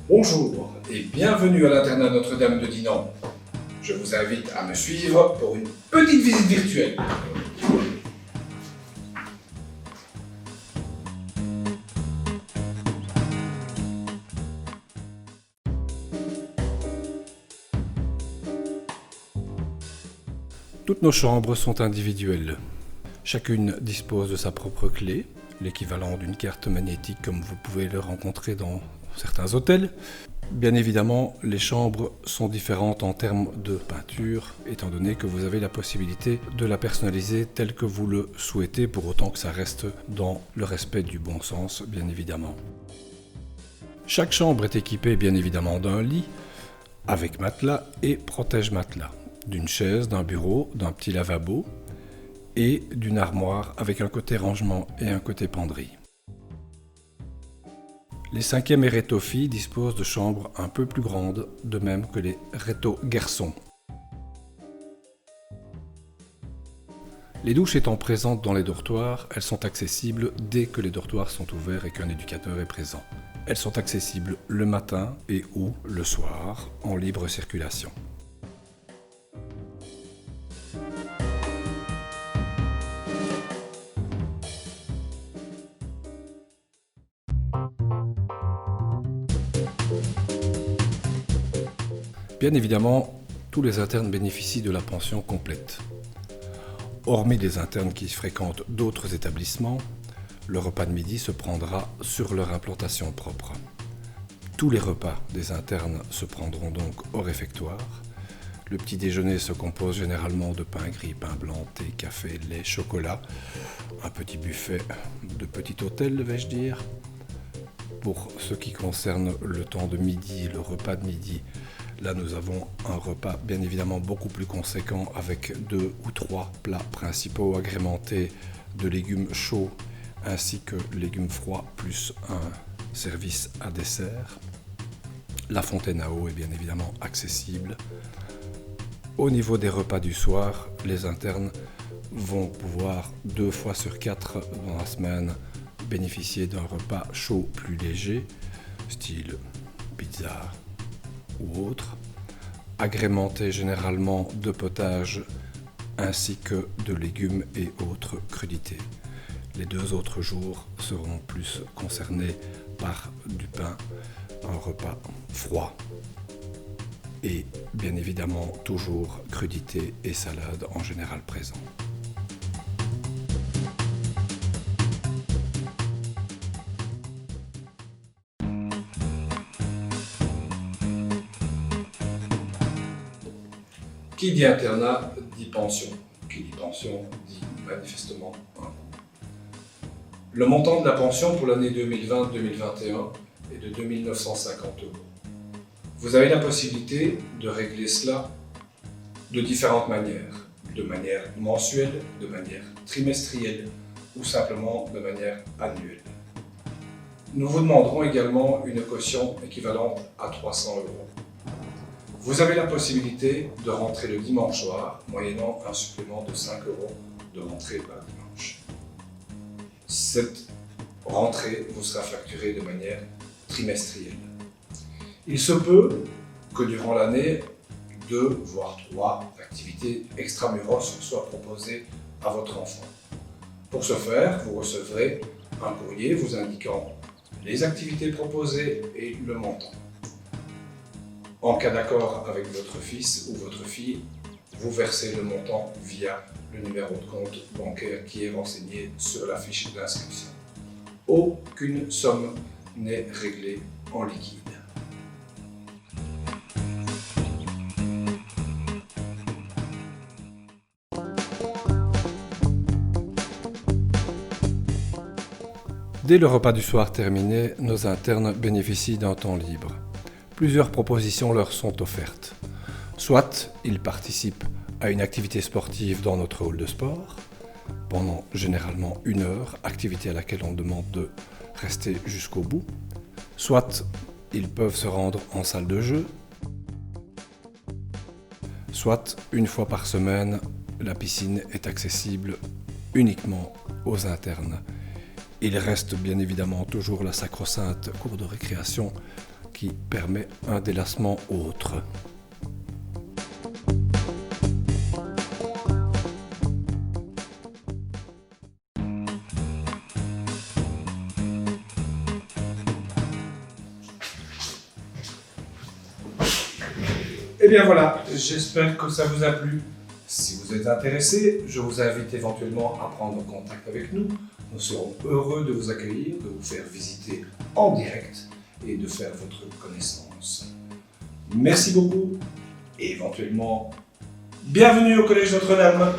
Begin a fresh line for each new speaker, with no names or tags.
Bonjour et bienvenue à l'internat Notre-Dame de Dinan. Je vous invite à me suivre pour une petite visite virtuelle.
Toutes nos chambres sont individuelles. Chacune dispose de sa propre clé, l'équivalent d'une carte magnétique comme vous pouvez le rencontrer dans certains hôtels. Bien évidemment, les chambres sont différentes en termes de peinture, étant donné que vous avez la possibilité de la personnaliser telle que vous le souhaitez, pour autant que ça reste dans le respect du bon sens, bien évidemment. Chaque chambre est équipée bien évidemment d'un lit, avec matelas et protège-matelas, d'une chaise, d'un bureau, d'un petit lavabo et d'une armoire avec un côté rangement et un côté penderie. Les 5e et réto filles disposent de chambres un peu plus grandes, de même que les réto garçons. Les douches étant présentes dans les dortoirs, elles sont accessibles dès que les dortoirs sont ouverts et qu'un éducateur est présent. Elles sont accessibles le matin et ou le soir, en libre circulation. Bien évidemment, tous les internes bénéficient de la pension complète. Hormis les internes qui fréquentent d'autres établissements, le repas de midi se prendra sur leur implantation propre. Tous les repas des internes se prendront donc au réfectoire. Le petit déjeuner se compose généralement de pain gris, pain blanc, thé, café, lait, chocolat, un petit buffet de petit hôtel, vais-je dire. Pour ce qui concerne le temps de midi, le repas de midi, là, nous avons un repas bien évidemment beaucoup plus conséquent avec 2 ou 3 plats principaux agrémentés de légumes chauds ainsi que légumes froids plus un service à dessert. La fontaine à eau est bien évidemment accessible. Au niveau des repas du soir, les internes vont pouvoir 2 fois sur 4 dans la semaine bénéficier d'un repas chaud plus léger, style pizza ou autre, agrémenté généralement de potage ainsi que de légumes et autres crudités. Les 2 autres jours seront plus concernés par du pain, un repas froid et bien évidemment toujours crudités et salades en général présents.
Qui dit internat dit pension. Qui dit pension dit manifestement un coût. Le montant de la pension pour l'année 2020-2021 est de 2 950 €. Vous avez la possibilité de régler cela de différentes manières. De manière mensuelle, de manière trimestrielle ou simplement de manière annuelle. Nous vous demanderons également une caution équivalente à 300 €. Vous avez la possibilité de rentrer le dimanche soir, moyennant un supplément de 5 € de rentrée par dimanche. Cette rentrée vous sera facturée de manière trimestrielle. Il se peut que durant l'année, 2 voire 3 activités extramuros soient proposées à votre enfant. Pour ce faire, vous recevrez un courrier vous indiquant les activités proposées et le montant. En cas d'accord avec votre fils ou votre fille, vous versez le montant via le numéro de compte bancaire qui est renseigné sur la fiche d'inscription. Aucune somme n'est réglée en liquide.
Dès le repas du soir terminé, nos internes bénéficient d'un temps libre. Plusieurs propositions leur sont offertes. Soit ils participent à une activité sportive dans notre hall de sport, pendant généralement 1 heure, activité à laquelle on demande de rester jusqu'au bout. Soit ils peuvent se rendre en salle de jeu. Soit 1 fois par semaine, la piscine est accessible uniquement aux internes. Il reste bien évidemment toujours la sacro-sainte cour de récréation qui permet un délassement autre.
Et bien voilà, j'espère que ça vous a plu. Si vous êtes intéressé, je vous invite éventuellement à prendre contact avec nous. Nous serons heureux de vous accueillir, de vous faire visiter en direct et de faire votre connaissance. Merci beaucoup et éventuellement, bienvenue au Collège Notre-Dame.